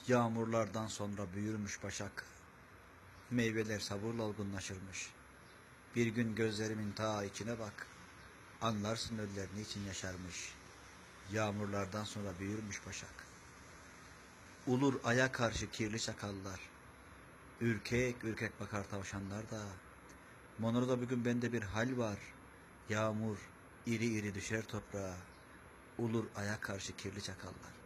Yağmurlardan sonra büyürmüş başak, meyveler sabırla olgunlaşırmış. Bir gün gözlerimin ta içine bak, anlarsın ölüler niçin yaşarmış. Yağmurlardan sonra büyürmüş başak. Ulur aya karşı kirli çakallar, ürkek ürkek bakar tavşanlar da. Monoro'da bugün bende bir hal var, yağmur iri iri düşer toprağa, ulur aya karşı kirli çakallar.